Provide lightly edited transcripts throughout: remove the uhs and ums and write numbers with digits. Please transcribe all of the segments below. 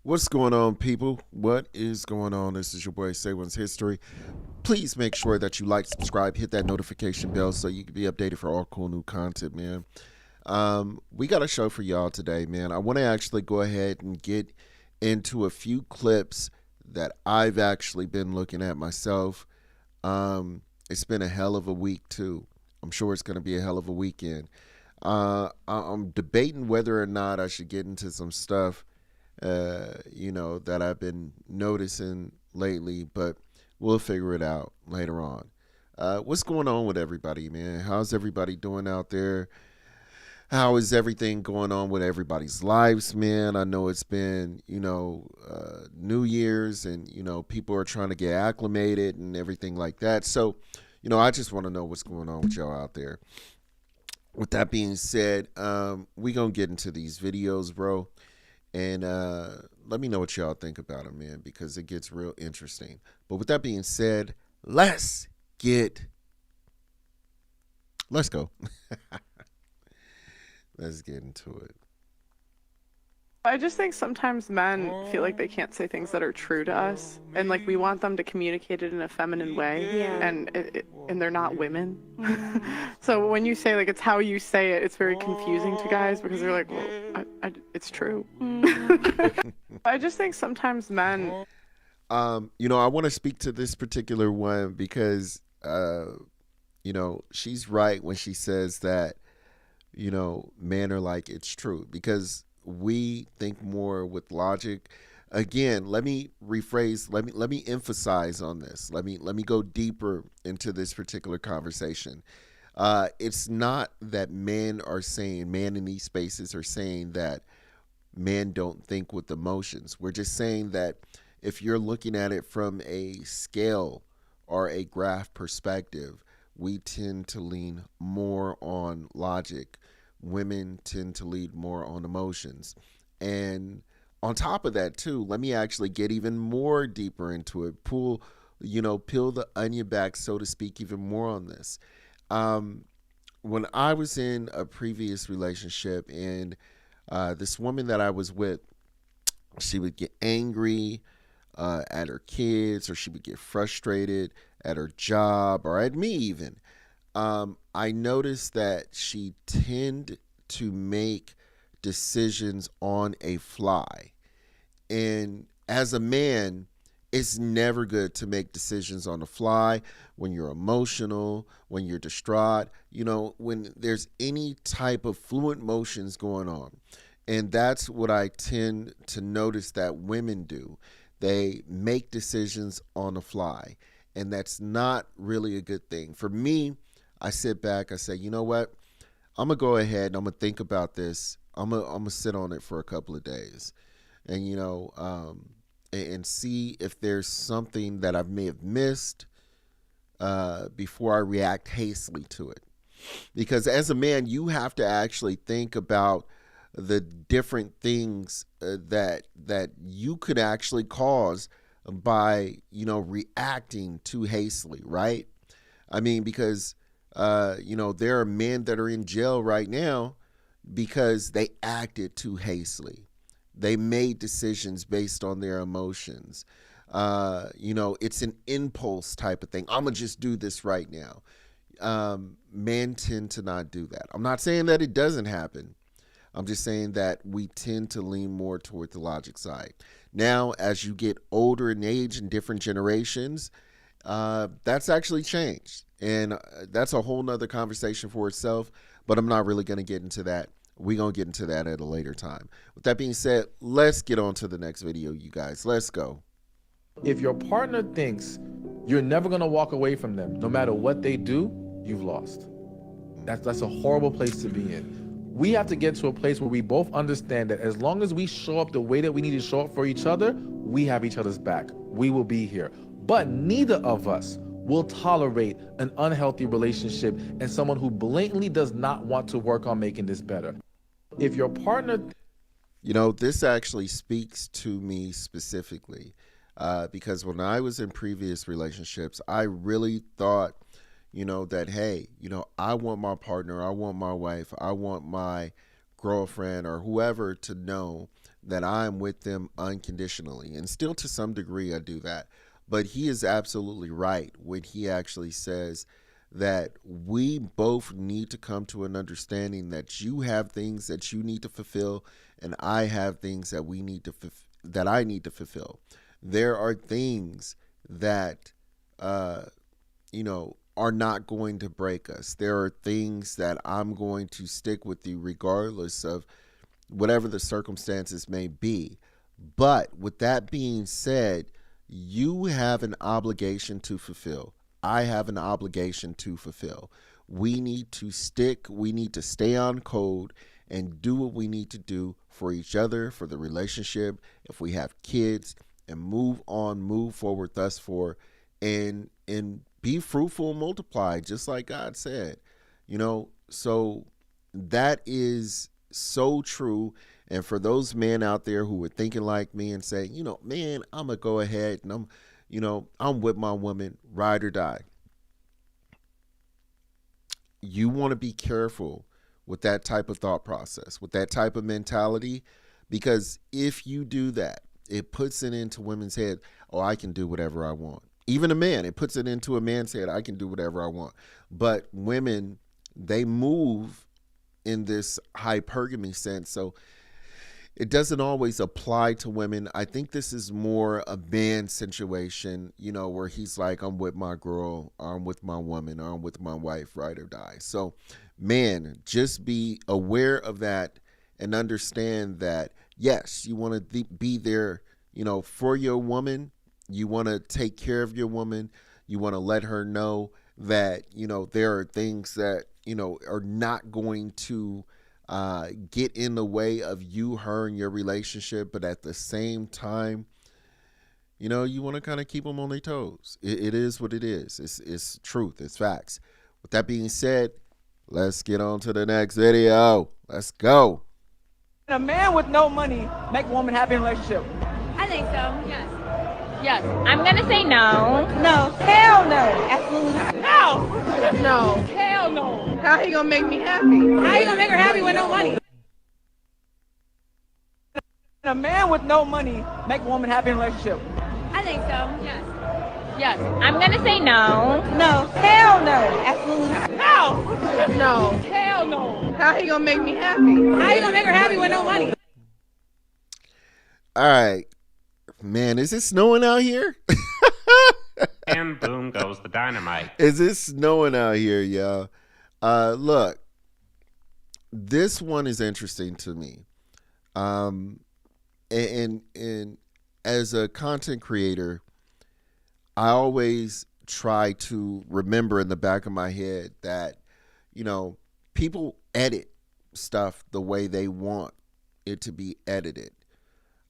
What's going on, people? What is going on? This is your boy Say One's History. Please make sure that you like, subscribe, hit that notification bell so you can be updated for all cool new content, man. We got a show for y'all today, man. I want to actually go ahead and get into a few clips that I've actually been looking at myself. It's been a hell of a week, too. I'm sure it's going to be a hell of a weekend. I'm debating whether or not I should get into some stuff that I've been noticing lately, but we'll figure it out later on. What's going on with everybody, man? How's everybody doing out there? How is everything going on with everybody's lives, man? I know it's been, New Year's and, people are trying to get acclimated and everything like that. So, I just want to know what's going on with y'all out there. With that being said, we going to get into these videos, bro. And let me know what y'all think about them, man, because it gets real interesting. But with that being said, let's go. Let's get into it. I just think sometimes men feel like they can't say things that are true to us, and like we want them to communicate it in a feminine way, and they're not women. So when you say like it's how you say it, it's very confusing to guys because they're like, well, it's true. I just think sometimes men. I want to speak to this particular one because, she's right when she says that, men are like, it's true, because we think more with logic. Again, let me rephrase, let me emphasize on this. Let me go deeper into this particular conversation. It's not that men in these spaces are saying that men don't think with emotions. We're just saying that if you're looking at it from a scale or a graph perspective, we tend to lean more on logic. Women tend to lead more on emotions. And on top of that, too, let me actually get even more deeper into it. Peel the onion back, so to speak, even more on this. When I was in a previous relationship and this woman that I was with, she would get angry at her kids, or she would get frustrated at her job or at me even. I noticed that she tended to make decisions on a fly. And as a man, it's never good to make decisions on the fly when you're emotional, when you're distraught, when there's any type of fluent motions going on. And that's what I tend to notice that women do. They make decisions on the fly. And that's not really a good thing. For me, I sit back, I say, you know what? I'm going to go ahead and I'm going to think about this. I'm going to sit on it for a couple of days and, and see if there's something that I may have missed before I react hastily to it. Because as a man, you have to actually think about the different things that you could actually cause by, reacting too hastily, right? I mean, because there are men that are in jail right now because they acted too hastily. They made decisions based on their emotions. It's an impulse type of thing. I'm going to just do this right now. Men tend to not do that. I'm not saying that it doesn't happen. I'm just saying that we tend to lean more toward the logic side. Now, as you get older in age in different generations, that's actually changed. And that's a whole nother conversation for itself, but I'm not really going to get into that. We're going to get into that at a later time. With that being said, let's get on to the next video, you guys. Let's go. If your partner thinks you're never going to walk away from them, no matter what they do, you've lost. That's a horrible place to be in. We have to get to a place where we both understand that as long as we show up the way that we need to show up for each other, we have each other's back. We will be here. But neither of us will tolerate an unhealthy relationship and someone who blatantly does not want to work on making this better. If your partner... This actually speaks to me specifically because when I was in previous relationships, I really thought, that, hey, I want my partner, I want my wife, I want my girlfriend or whoever to know that I'm with them unconditionally. And still, to some degree, I do that. But he is absolutely right when he actually says that we both need to come to an understanding that you have things that you need to fulfill, and I have things that that I need to fulfill. There are things that are not going to break us. There are things that I'm going to stick with you regardless of whatever the circumstances may be. But with that being said, you have an obligation to fulfill. I have an obligation to fulfill. We need to stay on code and do what we need to do for each other, for the relationship, if we have kids, and move on, move forward, thus for, and be fruitful and multiply, just like God said. So that is so true. And for those men out there who are thinking like me and say, man, I'm gonna go ahead and I'm with my woman, ride or die. You want to be careful with that type of thought process, with that type of mentality, because if you do that, it puts it into women's head, oh, I can do whatever I want. Even a man, it puts it into a man's head, I can do whatever I want. But women, they move in this hypergamy sense. So it doesn't always apply to women. I think this is more a man situation, where he's like, I'm with my girl, or I'm with my woman, or I'm with my wife, ride or die. So, man, just be aware of that and understand that, yes, you want to be there, for your woman. You want to take care of your woman. You want to let her know that, there are things that, are not going to get in the way of you, her, and your relationship. But at the same time, you want to kind of keep them on their toes. It is what it is. It's truth. It's facts. With that being said, let's get on to the next video. Let's go. A man with no money make a woman happy in a relationship? I think so, yes. Yes. I'm going to say no. No. Hell no. Absolutely not. No. No. Hell no. How he gonna make me happy? How you going to make her happy with no money? A man with no money make a woman happy in a relationship? I think so, yes. Yes. I'm going to say no. No. Hell no. Absolutely not. No. No. Hell no. How he gonna make me happy? How you going to make her happy with no money? All right. Man, is it snowing out here? And boom goes the dynamite. Is it snowing out here, y'all? Look, this one is interesting to me. And as a content creator, I always try to remember in the back of my head that, people edit stuff the way they want it to be edited.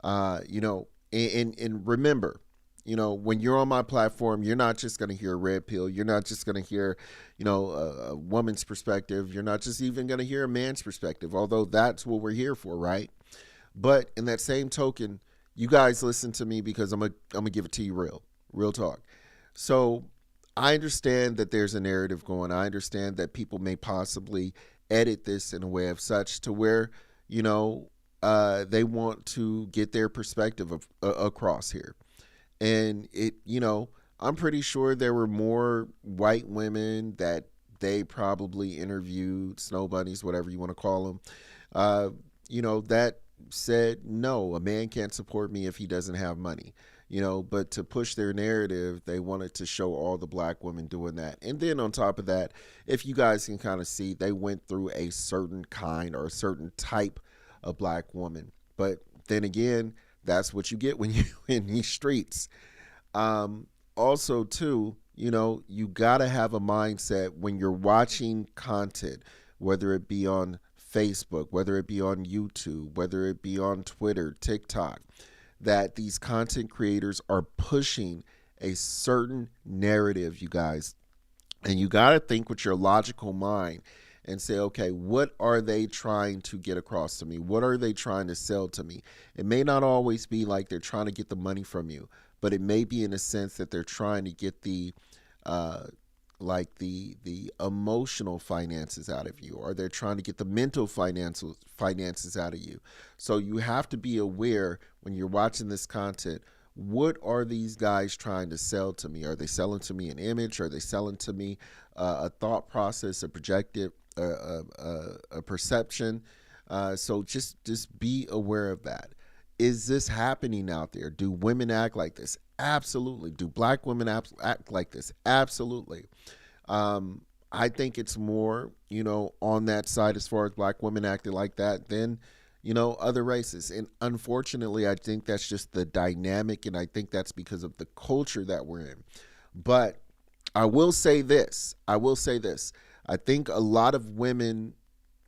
And remember, when you're on my platform, you're not just going to hear a red pill. You're not just going to hear, a woman's perspective. You're not just even going to hear a man's perspective, although that's what we're here for, right? But in that same token, you guys listen to me because I'm gonna give it to you real talk. So I understand that there's a narrative going. I understand that people may possibly edit this in a way of such to where, they want to get their perspective across here. And I'm pretty sure there were more white women that they probably interviewed, snow bunnies, whatever you want to call them, that said, no, a man can't support me if he doesn't have money. But to push their narrative, they wanted to show all the black women doing that. And then on top of that, if you guys can kind of see, they went through a certain kind or a certain type of black woman. But then again, that's what you get when you're in these streets. Also, too, you got to have a mindset when you're watching content, whether it be on Facebook, whether it be on YouTube, whether it be on Twitter, TikTok, that these content creators are pushing a certain narrative, you guys. And you got to think with your logical mind and say, okay, what are they trying to get across to me? What are they trying to sell to me? It may not always be like they're trying to get the money from you, but it may be in a sense that they're trying to get the like the emotional finances out of you, or they're trying to get the mental finances out of you. So you have to be aware when you're watching this content. What are these guys trying to sell to me? Are they selling to me an image? Are they selling to me a thought process, a projective, a perception? So just be aware of that. Is this happening out there? Do women act like this? Absolutely. Do black women act like this? Absolutely. I think it's more, on that side as far as black women acting like that than, other races. And unfortunately, I think that's just the dynamic, and I think that's because of the culture that we're in. But I will say this. I think a lot of women,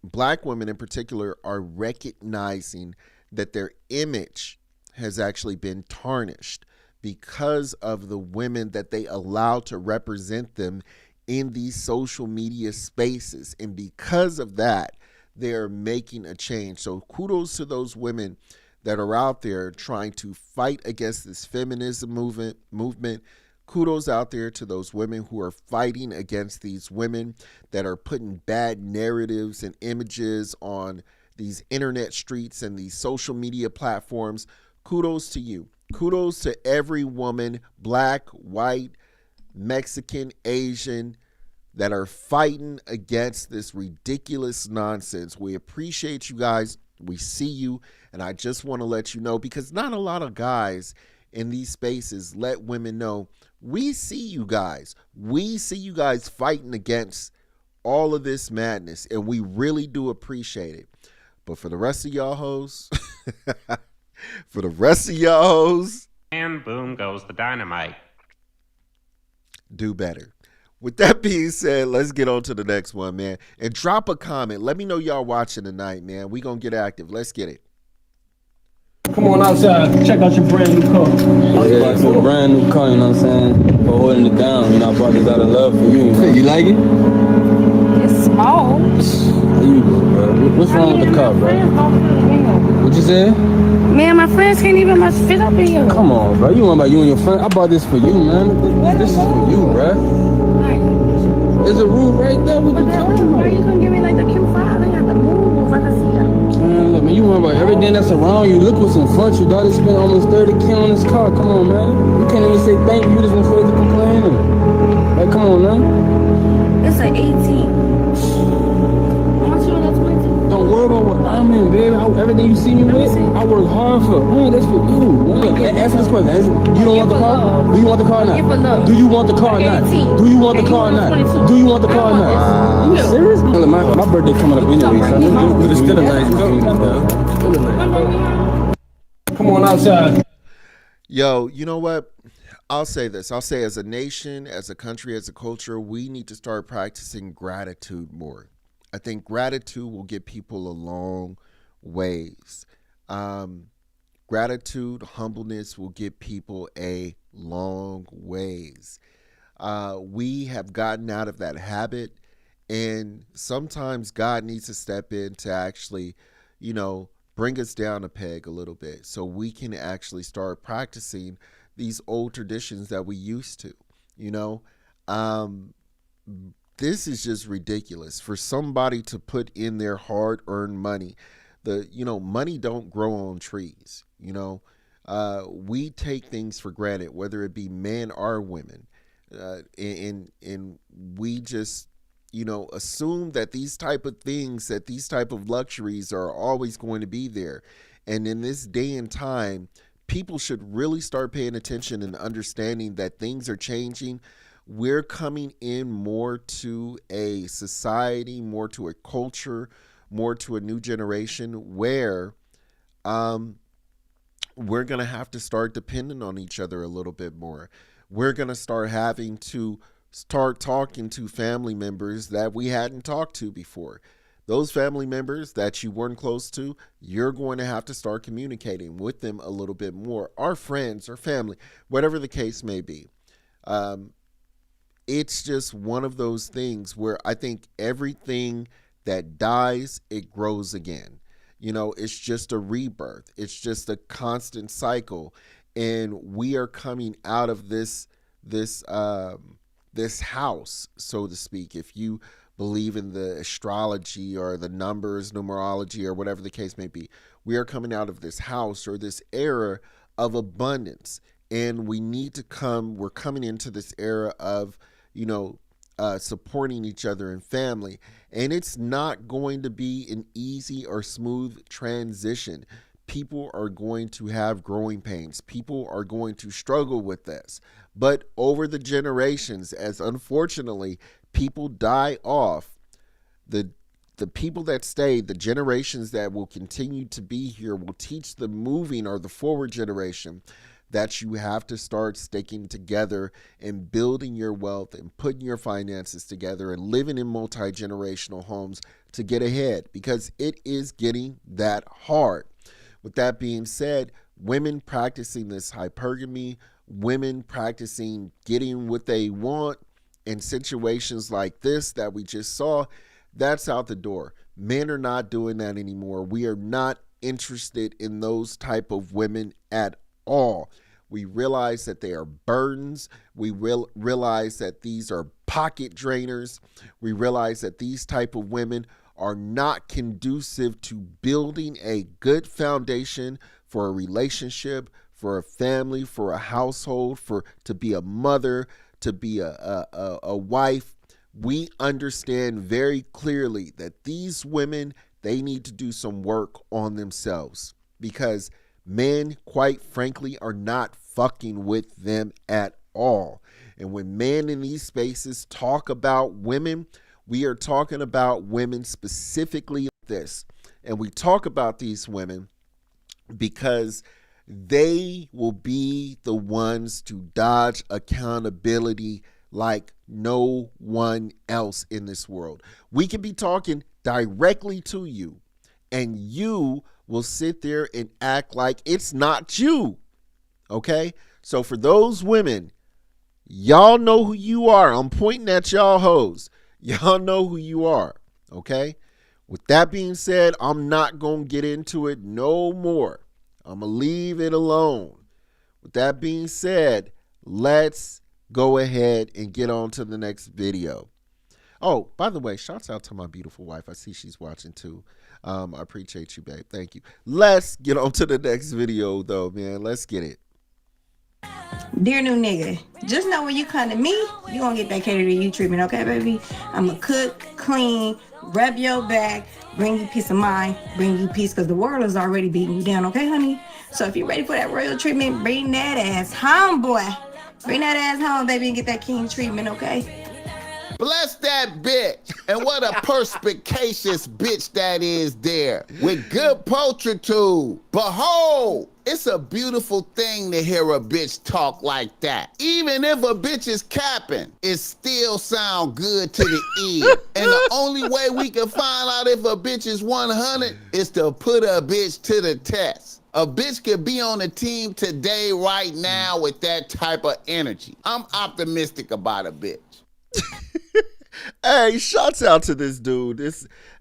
black women in particular, are recognizing that their image has actually been tarnished because of the women that they allow to represent them in these social media spaces. And because of that, they're making a change. So kudos to those women that are out there trying to fight against this feminism movement. Kudos out there to those women who are fighting against these women that are putting bad narratives and images on these internet streets and these social media platforms. Kudos to you. Kudos to every woman, black, white, Mexican, Asian, that are fighting against this ridiculous nonsense. We appreciate you guys. We see you. And I just want to let you know, because not a lot of guys in these spaces let women know, we see you guys. We see you guys fighting against all of this madness, and we really do appreciate it. But for the rest of y'all hoes, And boom goes the dynamite. do better. With that being said, let's get on to the next one, man. And drop a comment. Let me know y'all watching tonight, man. We gonna get active. Let's get it. Come on outside, check out your brand new car. Yeah, it's a brand new car, you know what I'm saying? For holding it down, I brought this out of love for you. You like it? It's small. There you go, bro. What's wrong with the car, bro? What you said? Man, my friends can't even much fit up in here. Come on, bro. You want about you and your friend? I bought this for you, man. This is for you, bro. There's a room right there with the car. Why are you gonna give me like the Q5? I got the move. I can see them. Man, look, man, you want about everything that's around you. Look what's in front of you, dog. They spent almost 30K on this car. Come on, man. You can't even say thank you. You just been afraid to complain. Like, come on, man. It's an 18. How much you want that 20? Don't worry about what I'm in, baby. Everything you see me with, I work hard for. Man, that's for you. Man, answer this question. You don't want the car? Do you want the car or not? Do you want the car or not? Do you want the car or not? Do you want the car or not? You serious? My birthday coming up anyway, so but it's still a nice car. Still a nice car. Come on outside. Yo, you know what? I'll say this. I'll say, as a nation, as a country, as a culture, we need to start practicing gratitude more. I think gratitude will get people a long ways. Gratitude, humbleness will get people a long ways. We have gotten out of that habit, and sometimes God needs to step in to actually, bring us down a peg a little bit so we can actually start practicing these old traditions that we used to, This is just ridiculous for somebody to put in their hard-earned money. Money don't grow on trees. We take things for granted, whether it be men or women, and we just, assume that these type of things, that these type of luxuries are always going to be there. And in this day and time, people should really start paying attention and understanding that things are changing. We're coming in more to a society, more to a culture, more to a new generation where we're going to have to start depending on each other a little bit more. We're going to start having to start talking to family members that we hadn't talked to before. Those family members that you weren't close to, you're going to have to start communicating with them a little bit more. Our friends or family, whatever the case may be. It's just one of those things where I think everything that dies, it grows again. It's just a rebirth. It's just a constant cycle. And we are coming out of this this house, so to speak, if you believe in the astrology or the numbers, numerology, or whatever the case may be, we are coming out of this house or this era of abundance. And we're coming into this era of, supporting each other and family. And it's not going to be an easy or smooth transition. People are going to have growing pains. People are going to struggle with this. But over the generations, as unfortunately people die off, the people that stay, the generations that will continue to be here, will teach the moving or the forward generation that you have to start sticking together and building your wealth and putting your finances together and living in multi-generational homes to get ahead, because it is getting that hard. With that being said, women practicing this hypergamy, women practicing getting what they want in situations like this that we just saw, that's out the door. Men are not doing that anymore. We are not interested in those type of women at all. We realize that they are burdens. We realize that these are pocket drainers. We realize that these type of women are not conducive to building a good foundation for a relationship, for a family, for a household, to be a mother, to be a wife. We understand very clearly that these women, they need to do some work on themselves, because men, quite frankly, are not fucking with them at all. And when men in these spaces talk about women, we are talking about women specifically like this. And we talk about these women because they will be the ones to dodge accountability like no one else in this world. We can be talking directly to you, and you will sit there and act like it's not you. Okay? So for those women, y'all know who you are. I'm pointing at y'all hoes. Y'all know who you are. Okay? With that being said, I'm not going to get into it no more. I'm going to leave it alone. With that being said, let's go ahead and get on to the next video. Oh, by the way, shouts out to my beautiful wife. I see she's watching too. I appreciate you, babe. Thank you. Let's get on to the next video, though, man. Let's get it. Dear new nigga, just know when you come to me, you gonna get that cater to you treatment, okay, baby? I'ma cook, clean, rub your back, bring you peace of mind, bring you peace, because the world is already beating you down, okay, honey? So if you're ready for that royal treatment, bring that ass home, boy. Bring that ass home, baby, and get that king treatment, okay? Bless that bitch. And what a perspicacious bitch that is there. With good poultitude. Behold, it's a beautiful thing to hear a bitch talk like that. Even if a bitch is capping, it still sound good to the ear. And the only way we can find out if a bitch is 100 is to put a bitch to the test. A bitch could be on the team today, right now, with that type of energy. I'm optimistic about a bitch. Hey, shouts out to this dude.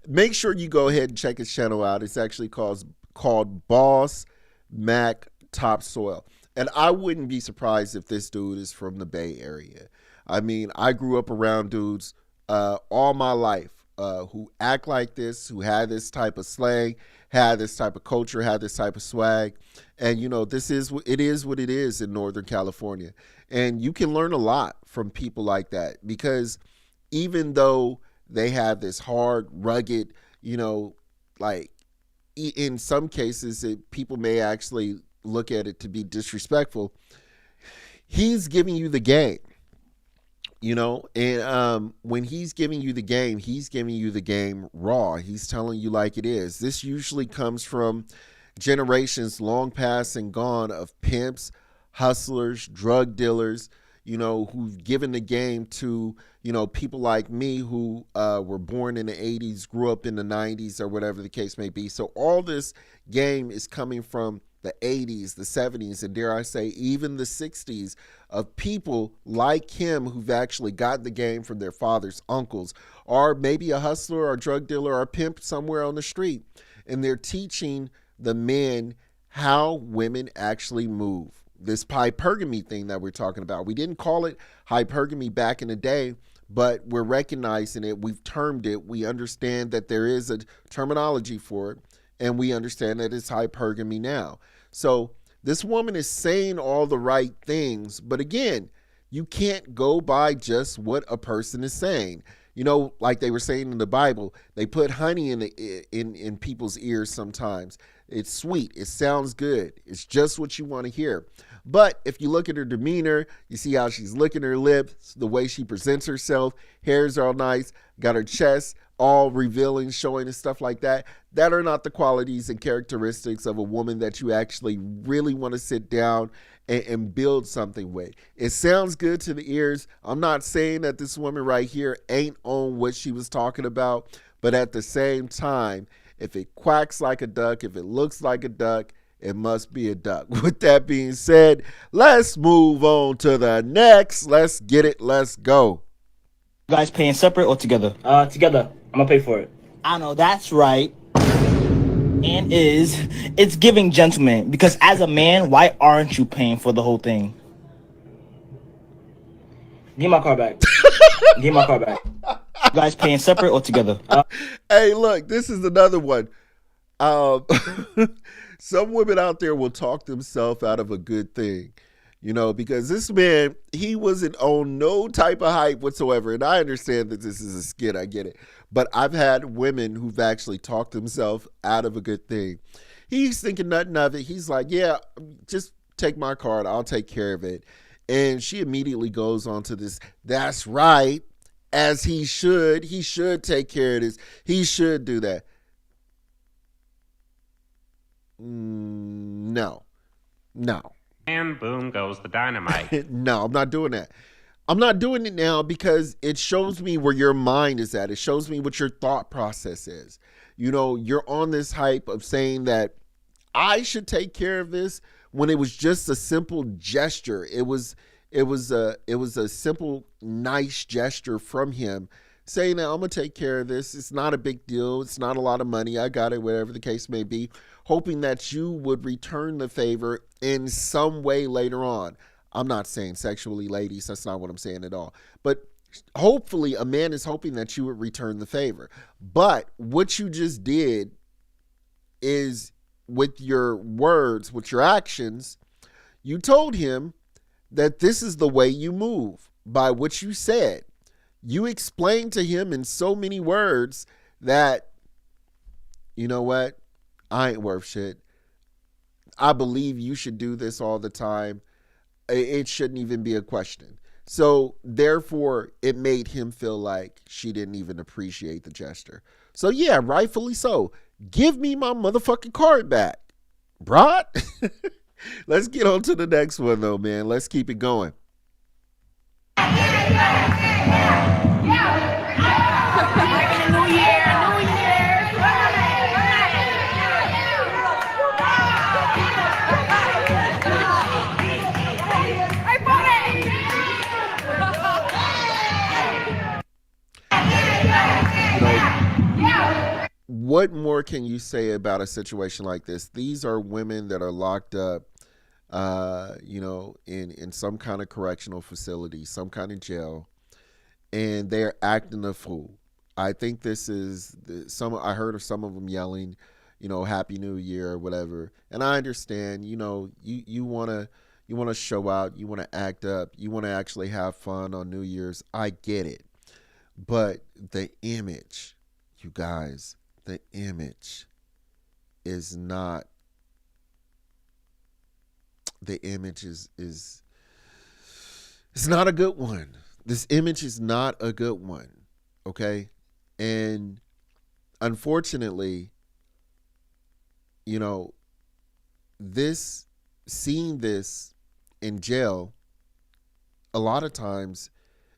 Make sure you go ahead and check his channel out. It's actually called Boss Mac Topsoil. And I wouldn't be surprised if this dude is from the Bay Area. I mean, I grew up around dudes all my life who act like this, who had this type of slang, had this type of culture, had this type of swag. And, it is what it is in Northern California. And you can learn a lot from people like that, because even though they have this hard, rugged, like in some cases, people may actually look at it to be disrespectful. He's giving you the game, and when he's giving you the game raw. He's telling you like it is. This usually comes from generations long past and gone of pimps, hustlers, drug dealers, who've given the game to, people like me who were born in the 80s, grew up in the 90s, or whatever the case may be. So all this game is coming from the 80s, the 70s, and dare I say, even the 60s, of people like him who've actually got the game from their father's uncles, or maybe a hustler or a drug dealer or a pimp somewhere on the street. And they're teaching the men how women actually move. this hypergamy thing that we're talking about. We didn't call it hypergamy back in the day, but we're recognizing it. We've termed it. We understand that there is a terminology for it, and we understand that it's hypergamy now. So this woman is saying all the right things, but again, you can't go by just what a person is saying. You know, like they were saying in the Bible, they put honey in people's ears sometimes. It's sweet. It sounds good. It's just what you want to hear. But if you look at her demeanor, you see how she's licking her lips, the way she presents herself, hair's all nice, got her chest all revealing, showing and stuff like that. That are not the qualities and characteristics of a woman that you actually really want to sit down and build something with. It sounds good to the ears. I'm not saying that this woman right here ain't on what she was talking about, but at the same time, if it quacks like a duck, if it looks like a duck, it must be a duck. With that being said, let's move on to the next. Let's get it. Let's go. You guys paying separate or together? Together. I'm gonna pay for it. I know that's right. And it's giving gentleman, because as a man, why aren't you paying for the whole thing? Give my car back. Give my car back. You guys paying separate or together? Hey, look, this is another one. Some women out there will talk themselves out of a good thing, you know, because this man, he wasn't on no type of hype whatsoever. And I understand that this is a skit. I get it. But I've had women who've actually talked themselves out of a good thing. He's thinking nothing of it. He's like, yeah, just take my card. I'll take care of it. And she immediately goes on to this, that's right, as he should. He should take care of this. He should do that. No. And boom goes the dynamite. No, I'm not doing that. I'm not doing it now because it shows me where your mind is at. It shows me what your thought process is. You know, you're on this hype of saying that I should take care of this when it was just a simple gesture. It was a simple, nice gesture from him saying that I'm gonna take care of this. It's not a big deal. It's not a lot of money. I got it, whatever the case may be, hoping that you would return the favor in some way later on. I'm not saying sexually, ladies. That's not what I'm saying at all. But hopefully a man is hoping that you would return the favor. But what you just did is, with your words, with your actions, you told him that this is the way you move by what you said. You explained to him in so many words that, you know what? I ain't worth shit. I believe you should do this all the time. It shouldn't even be a question. So therefore, it made him feel like she didn't even appreciate the gesture. So yeah, rightfully so. Give me my motherfucking card back, brah. Let's get on to the next one though, man. Let's keep it going. What more can you say about a situation like this? These are women that are locked up, in some kind of correctional facility, some kind of jail, and they're acting a fool. I think this is I heard of some of them yelling, Happy New Year or whatever. And I understand, you want to show out, you want to act up, you want to actually have fun on New Year's. I get it. But the image, you guys, the image is not, it's not a good one. This image is not a good one. Okay. And unfortunately, seeing this in jail a lot of times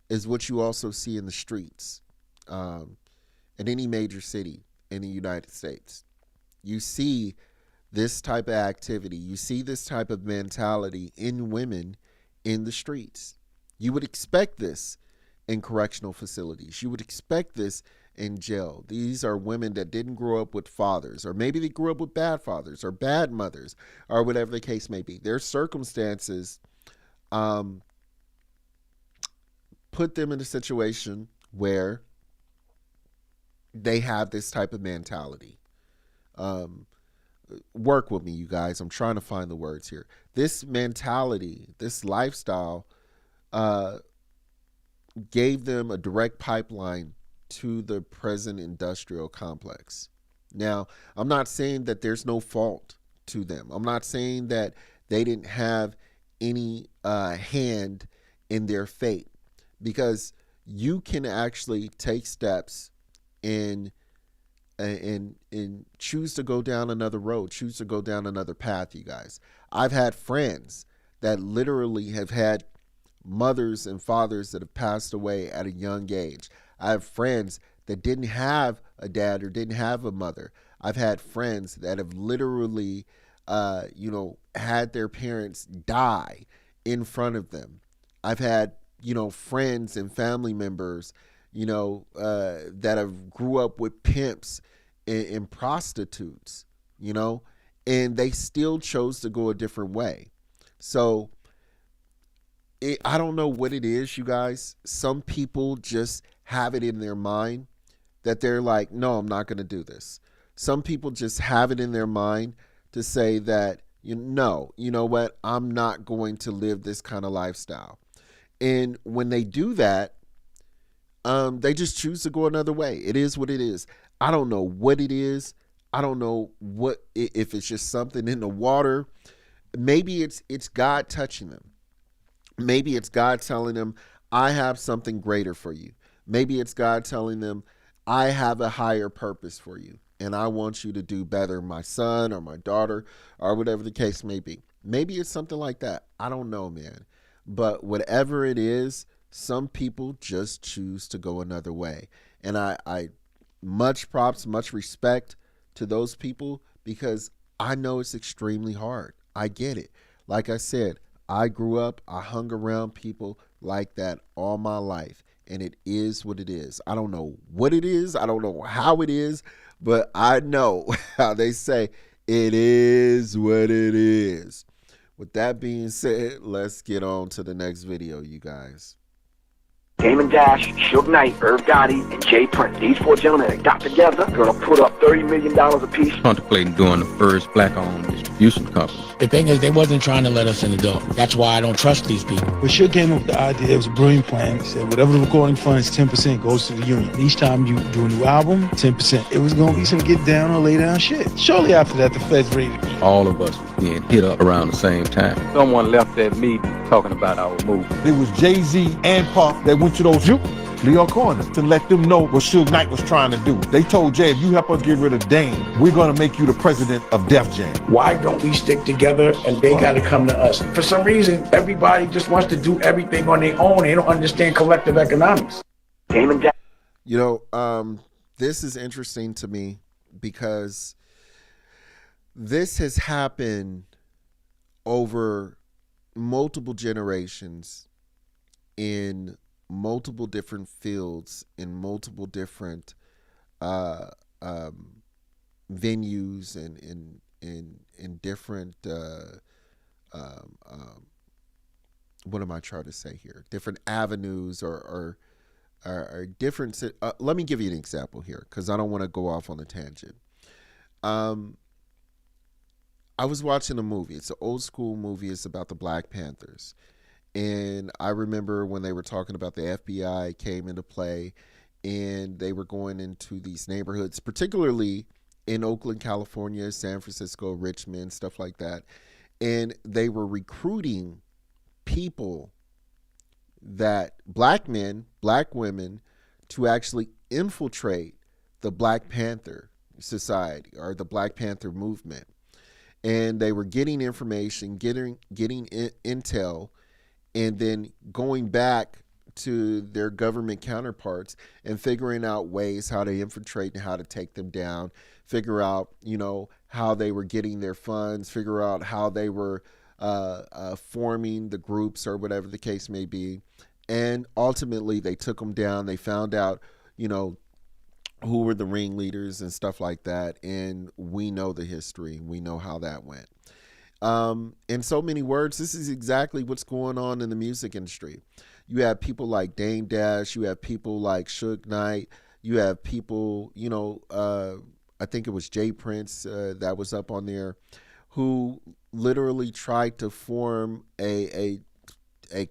is what you also see in the streets, in any major city in the United States. You see this type of activity. You see this type of mentality in women in the streets. You would expect this in correctional facilities. You would expect this in jail. These are women that didn't grow up with fathers, or maybe they grew up with bad fathers or bad mothers, or whatever the case may be. Their circumstances put them in a situation where they have this type of mentality. Work with me, you guys. I'm trying to find the words here. This mentality, this lifestyle, gave them a direct pipeline to the present industrial complex. Now, I'm not saying that there's no fault to them. I'm not saying that they didn't have any hand in their fate, because you can actually take steps and choose to go down another road, choose to go down another path, you guys. I've had friends that literally have had mothers and fathers that have passed away at a young age. I have friends that didn't have a dad or didn't have a mother. I've had friends that have literally, had their parents die in front of them. I've had, friends and family members, that have grew up with pimps and prostitutes, and they still chose to go a different way. So I don't know what it is, you guys. Some people just have it in their mind that they're like, no, I'm not going to do this. Some people just have it in their mind to say that, you know what, I'm not going to live this kind of lifestyle. And when they do that, they just choose to go another way. It is what it is. I don't know what it is. I don't know if it's just something in the water. Maybe it's God touching them. Maybe it's God telling them, I have something greater for you. Maybe it's God telling them, I have a higher purpose for you, and I want you to do better, my son or my daughter, or whatever the case may be. Maybe it's something like that. I don't know, man. But whatever it is, some people just choose to go another way. And I much props, much respect to those people, because I know it's extremely hard. I get it. Like I said, I grew up, I hung around people like that all my life, and it is what it is. I don't know what it is. I don't know how it is, but I know how they say it is what it is. With that being said, let's get on to the next video, you guys. Damon Dash, Suge Knight, Irv Gotti, and Jay Prince. These four gentlemen that got together gonna put up $30 million apiece. Contemplating doing the first black-owned distribution company. The thing is, they wasn't trying to let us in the door. That's why I don't trust these people. When Suge came up with the idea, it was a brilliant plan. He said, whatever the recording funds, 10% goes to the union. Each time you do a new album, 10%. It was gonna be some get down or lay down shit. Shortly after that, the feds raided me. All of us was being hit up around the same time. Someone left that meeting talking about our move. It was Jay-Z and Pop that went to those Leo corners to let them know what Suge Knight was trying to do. They told Jay, if you help us get rid of Dame, we're gonna make you the president of Def Jam. Why don't we stick together and they gotta come to us? For some reason, everybody just wants to do everything on their own. They don't understand collective economics. This is interesting to me because this has happened over multiple generations in multiple different fields, in multiple different venues, and in different what am I trying to say here? Different avenues or different. Let me give you an example here, because I don't want to go off on a tangent. I was watching a movie. It's an old school movie. It's about the Black Panthers. And I remember when they were talking about the FBI came into play, and they were going into these neighborhoods, particularly in Oakland, California, San Francisco, Richmond, stuff like that. And they were recruiting people, that black men, black women, to actually infiltrate the Black Panther Society or the Black Panther movement. And they were getting information, getting intel, and then going back to their government counterparts and figuring out ways how to infiltrate and how to take them down, figure out, how they were getting their funds, figure out how they were forming the groups or whatever the case may be. And ultimately they took them down. They found out, who were the ringleaders and stuff like that. And we know the history. We know how that went. In so many words, this is exactly what's going on in the music industry. You have people like Dame Dash. You have people like Suge Knight. You have people, I think it was Jay Prince that was up on there, who literally tried to form a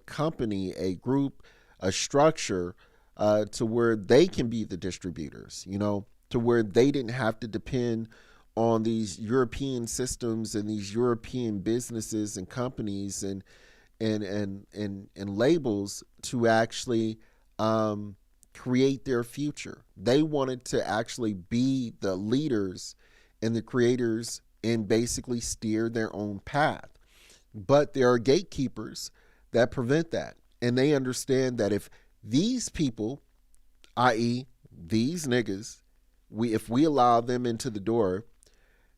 company, a group, a structure to where they can be the distributors, to where they didn't have to depend on these European systems and these European businesses and companies and labels to actually create their future. They wanted to actually be the leaders and the creators and basically steer their own path. But there are gatekeepers that prevent that. And they understand that if these people, i.e. these niggas, if we allow them into the door,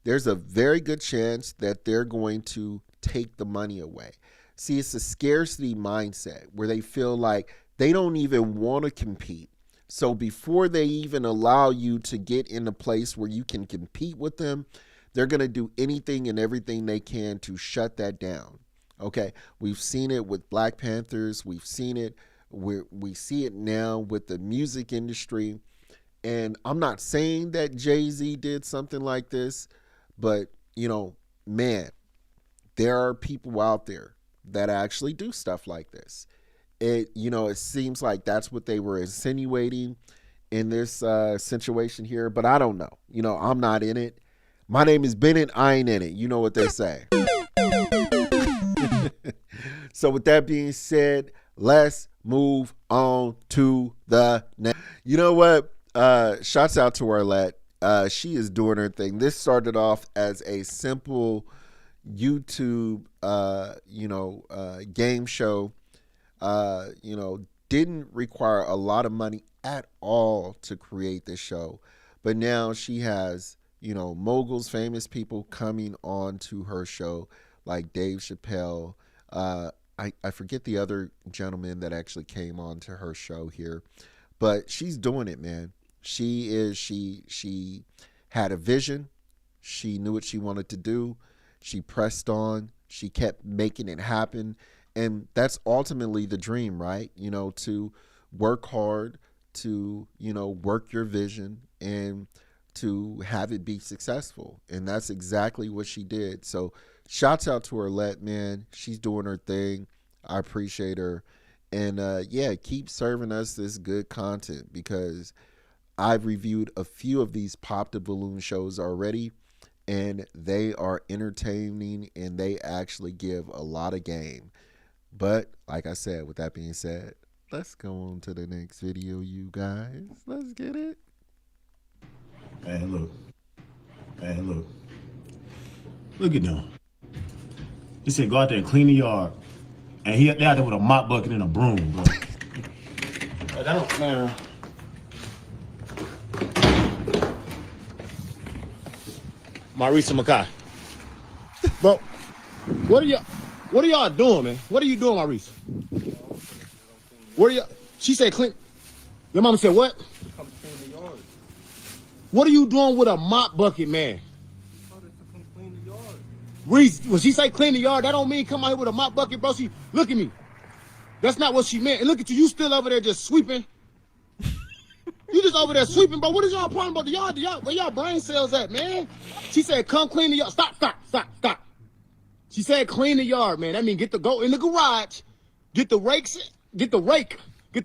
there's a very good chance that they're going to take the money away. See, it's a scarcity mindset where they feel like they don't even want to compete. So before they even allow you to get in a place where you can compete with them, they're going to do anything and everything they can to shut that down. Okay, we've seen it with Black Panthers. We've seen it. We see it now with the music industry. And I'm not saying that Jay-Z did something like this, but, man, there are people out there that actually do stuff like this. It seems like that's what they were insinuating in this situation here, but I don't know. I'm not in it. My name is Bennett. I ain't in it. You know what they say. So with that being said, let's move on to the next. You know what? Shouts out to Arlette. She is doing her thing. This started off as a simple YouTube, game show. Didn't require a lot of money at all to create this show. But now she has, moguls, famous people coming on to her show, like Dave Chappelle. I forget the other gentleman that actually came on to her show here. But she's doing it, man. She had a vision. She knew what she wanted to do. She pressed on. She kept making it happen. And that's ultimately the dream, right? To work hard, to, work your vision and to have it be successful. And that's exactly what she did. So shouts out to Arlette, man. She's doing her thing. I appreciate her. And keep serving us this good content, because I've reviewed a few of these Pop the Balloon shows already, and they are entertaining and they actually give a lot of game. But like I said, with that being said, let's go on to the next video, you guys. Let's get it. Man, look. Look at them. He said go out there and clean the yard. And they out there with a mop bucket and a broom, bro. That don't, man. Marisa Makai. Bro, what are y'all doing, man? What are you doing, Marisa? What are y'all? She said clean. Your mama said what? Come clean the yard. What are you doing with a mop bucket, man? Reese, when she say clean the yard, that don't mean come out here with a mop bucket, bro. She look at me. That's not what she meant. And look at you, you still over there just sweeping. You just over there sweeping, bro. What is y'all problem about the yard? Where y'all brain cells at, man? She said, come clean the yard. Stop. She said clean the yard, man. That means go in the garage, get the rake, get the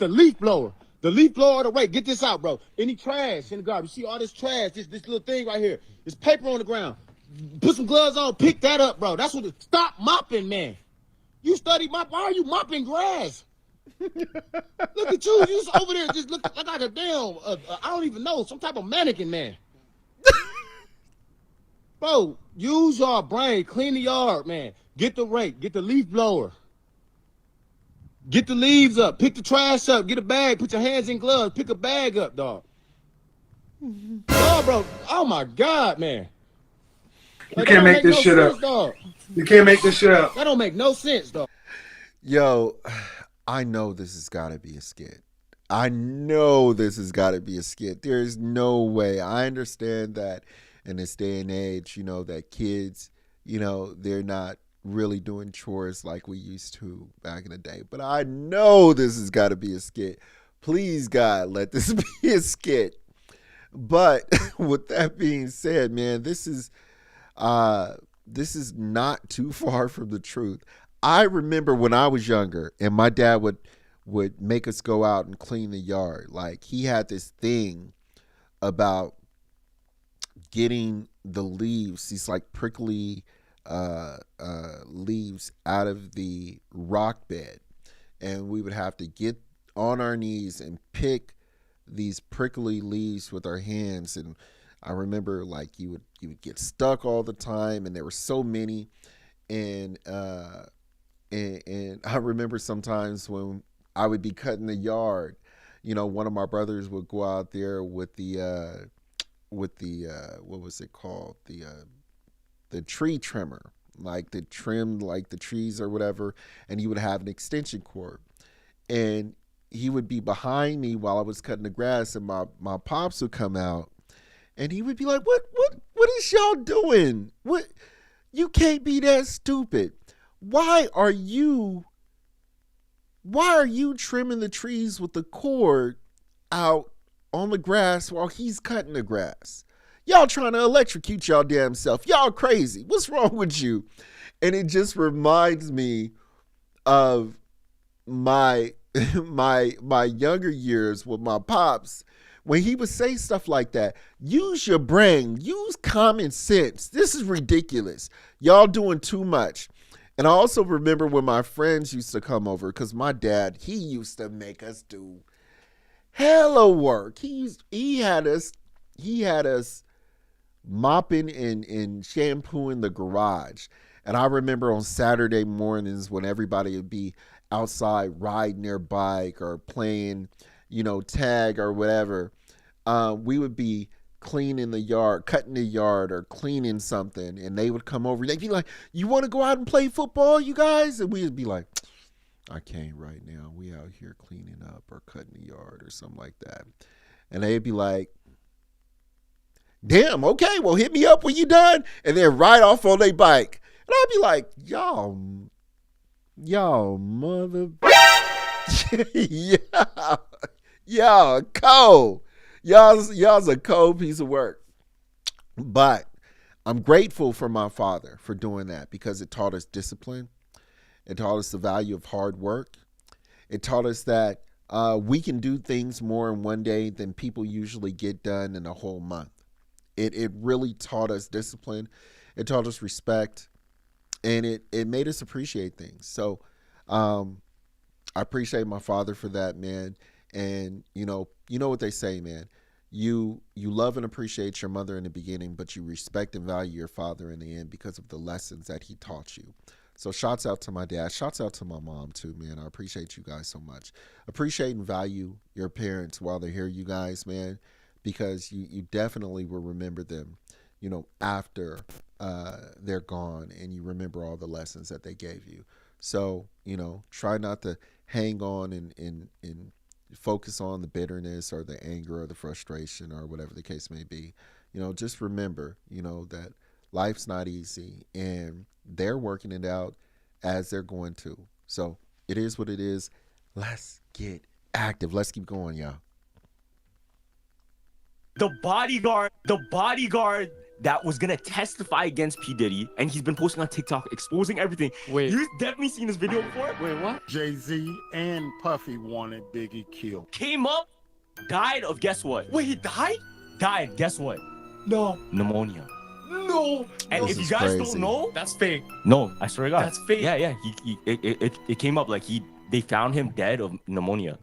leaf blower. The leaf blower or the rake, get this out, bro. Any trash in the garbage. You see all this trash, this little thing right here. There's paper on the ground. Put some gloves on, pick that up, bro. That's what stop mopping, man. You study mop. Why are you mopping grass? Look at you. You just over there just look like a damn, I don't even know, some type of mannequin, man. Bro, use your brain. Clean the yard, man. Get the rake. Get the leaf blower. Get the leaves up. Pick the trash up. Get a bag. Put your hands in gloves. Pick a bag up, dog. Dog, bro. Oh, my God, man. You can't make this shit up. Dog. You can't make this shit up. That don't make no sense, dog. Yo, I know this has got to be a skit. I know this has got to be a skit. There's no way. I understand that in this day and age, that kids, they're not really doing chores like we used to back in the day. But I know this has got to be a skit. Please, God, let this be a skit. But with that being said, man, this is not too far from the truth. I remember when I was younger and my dad would make us go out and clean the yard. Like, he had this thing about getting the leaves, these like prickly leaves out of the rock bed. And we would have to get on our knees and pick these prickly leaves with our hands. And I remember, like, you would get stuck all the time, and there were so many. And I remember sometimes when I would be cutting the yard, one of my brothers would go out there with the what was it called? The tree trimmer, like the trim, like the trees or whatever. And he would have an extension cord, and he would be behind me while I was cutting the grass, and my pops would come out, and he would be like, what is y'all doing? What? You can't be that stupid. Why are you trimming the trees with the cord out on the grass while he's cutting the grass? Y'all trying to electrocute y'all damn self. Y'all crazy. What's wrong with you? And it just reminds me of my younger years with my pops, when he would say stuff like that. Use your brain. Use common sense. This is ridiculous. Y'all doing too much. And I also remember when my friends used to come over, because my dad, he used to make us do hella work. He had us mopping and shampooing the garage. And I remember on Saturday mornings when everybody would be outside riding their bike or playing, tag or whatever, we would be cleaning the yard, cutting the yard, or cleaning something, and they would come over. They'd be like, "You want to go out and play football, you guys?" And we'd be like, "I can't right now. We out here cleaning up or cutting the yard or something like that." And they'd be like, "Damn, okay, well, hit me up when you done," and then ride off on their bike. And I'd be like, y'all mother, y'all cold. Y'all's a cold piece of work. But I'm grateful for my father for doing that, because it taught us discipline. It taught us the value of hard work. It taught us that we can do things more in one day than people usually get done in a whole month. It really taught us discipline. It taught us respect. And it made us appreciate things. So I appreciate my father for that, man. And you know what they say, man. You love and appreciate your mother in the beginning, but you respect and value your father in the end because of the lessons that he taught you. So shouts out to my dad. Shouts out to my mom too, man. I appreciate you guys so much. Appreciate and value your parents while they're here, you guys, man, because you definitely will remember them, after they're gone, and you remember all the lessons that they gave you. So, try not to hang on and focus on the bitterness or the anger or the frustration or whatever the case may be. Just remember, that life's not easy, and they're working it out as they're going to. So it is what it is. Let's get active. Let's keep going, y'all. The bodyguard that was gonna testify against P. Diddy, and he's been posting on TikTok exposing everything. Wait, you've definitely seen this video before? Wait, what? Jay-Z and Puffy wanted Biggie killed. Came up, died of guess what? Wait, he died? Died, guess what? No. Pneumonia. No. And This if you is guys crazy. don't know, That's fake. no, I swear to God. That's fake. Yeah. It came up like they found him dead of pneumonia.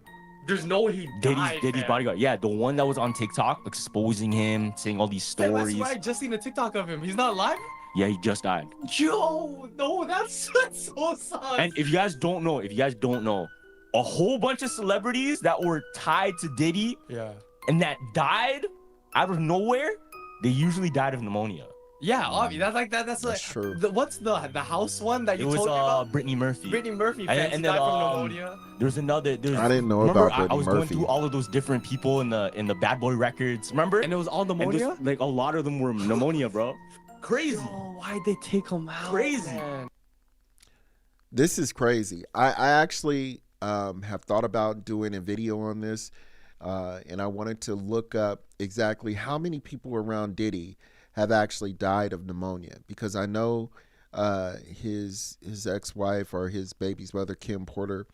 There's no way he died. Diddy's man. bodyguard. Yeah, the one that was on TikTok exposing him, saying all these Damn, I stories. swear I just seen a TikTok of him. He's not alive? Yeah, he just died. Yo, no, that's so sad. And if you guys don't know, a whole bunch of celebrities that were tied to Diddy Yeah. and that died out of nowhere, they usually died of pneumonia. Yeah, obviously. That's like that. That's like true. what's the house one that you It was told me about? Brittany Murphy. Brittany Murphy, And, fancy and died then from pneumonia. there's another. I didn't know remember about I Brittany was going Murphy. through all of those different people in the Bad Boy records. Remember? And it was all And pneumonia. just, like a lot of them were pneumonia, bro. Crazy. Oh, why'd they take him out? Crazy. Man? This is crazy. I actually have thought about doing a video on this, and I wanted to look up exactly how many people around Diddy have actually died of pneumonia, because I know his ex-wife or his baby's mother, Kim Porter,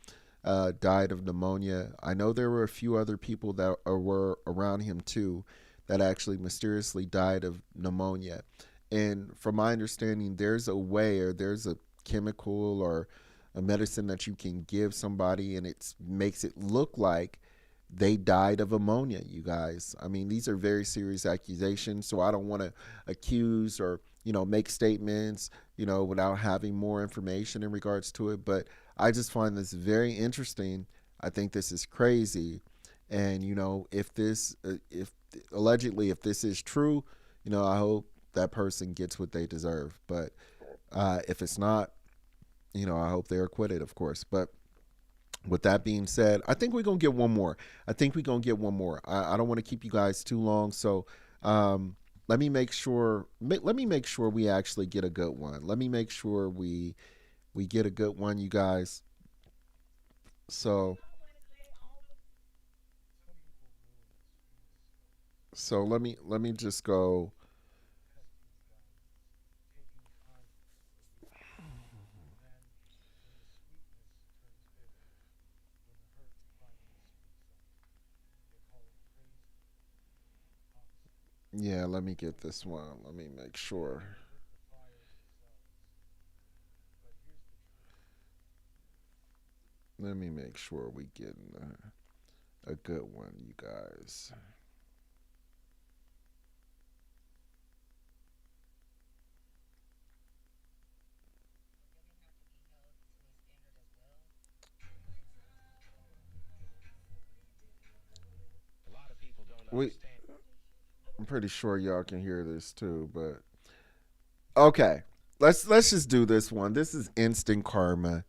died of pneumonia. I know there were a few other people that were around him too that actually mysteriously died of pneumonia. And from my understanding, there's a way, or there's a chemical or a medicine that you can give somebody, and it makes it look like they died of ammonia, you guys. I mean, these are very serious accusations, so I don't want to accuse or, make statements, without having more information in regards to it. But I just find this very interesting. I think this is crazy. And, if this is true, I hope that person gets what they deserve. But if it's not, I hope they're acquitted, of course. But with that being said, I think we're going to get one more. I don't want to keep you guys too long. So let me make sure we actually get a good one. Let me make sure we get a good one, you guys. So let me just go. Yeah, let me get this one. Let me make sure. Let me make sure we get a good one, you guys. I'm pretty sure y'all can hear this too, but okay. Let's just do this one. This is instant karma.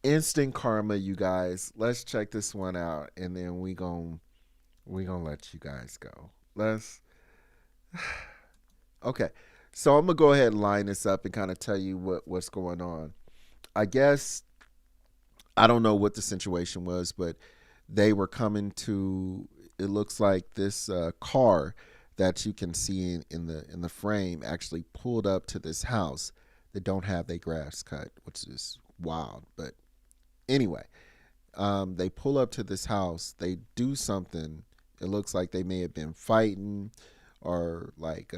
Instant karma, you guys. Let's check this one out, and then we gonna let you guys go. Okay. So I'm gonna go ahead and line this up and kind of tell you what's going on. I guess I don't know what the situation was, but they were coming to, it looks like this car that you can see in the frame actually pulled up to this house that don't have their grass cut, which is wild. But anyway, they pull up to this house. They do something. It looks like they may have been fighting, or like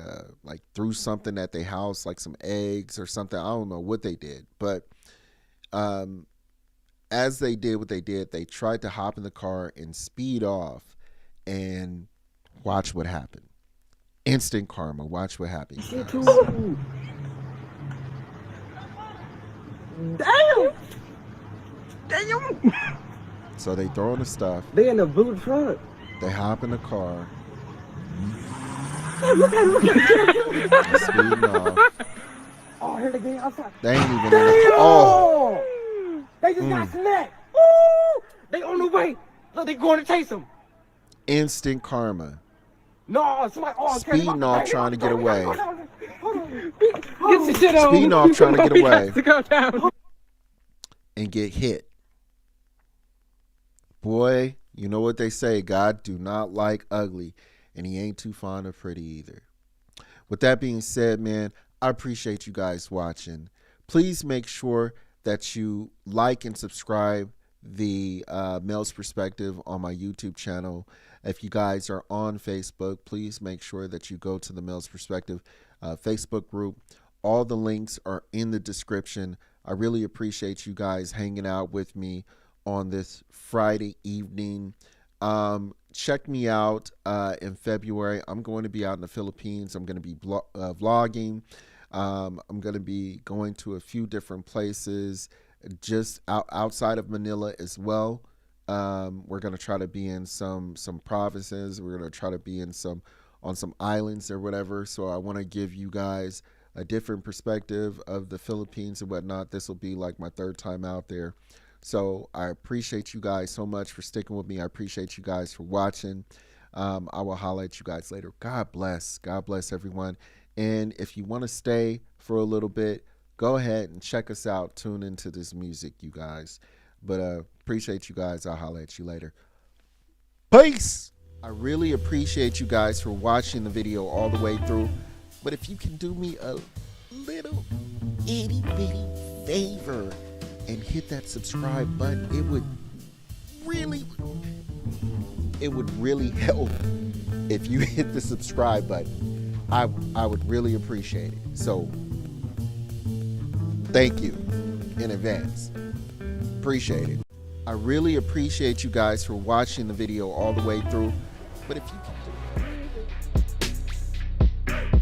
threw something at their house, like some eggs or something. I don't know what they did, but as they did what they did, they tried to hop in the car and speed off, and watch what happened. Instant karma. Watch what happened. Damn! Damn! So they throw in the stuff. They in the blue truck. They hop in the car. Look at Speeding off. Oh, here they get outside. They ain't even in the car. They just got snapped. Ooh! They on the way. Look, they going to chase them. Instant karma. No, somebody. Oh, speeding off, trying to get away. Get your shit on. Speeding off, trying to get away. To go down. And get hit. Boy, you know what they say. God do not like ugly, and he ain't too fond of pretty either. With that being said, man, I appreciate you guys watching. Please make sure that you like and subscribe the Male's Perspective on my YouTube channel. If you guys are on Facebook, please make sure that you go to the Male's Perspective Facebook group. All the links are in the description. I really appreciate you guys hanging out with me on this Friday evening. Check me out in February. I'm going to be out in the Philippines. I'm going to be vlogging. I'm going to be going to a few different places just outside of Manila as well. We're going to try to be in some provinces. We're going to try to be in some on some islands or whatever. So I want to give you guys a different perspective of the Philippines and whatnot. This will be like my third time out there. So I appreciate you guys so much for sticking with me. I appreciate you guys for watching. I will holler at you guys later. God bless. God bless everyone. And if you want to stay for a little bit, go ahead and check us out. Tune into this music, you guys. But appreciate you guys. I'll holler at you later. Peace. I really appreciate you guys for watching the video all the way through. But if you can do me a little itty bitty favor and hit that subscribe button, it would really help if you hit the subscribe button. I would really appreciate it. So thank you in advance. Appreciate it. I really appreciate you guys for watching the video all the way through. But if you can do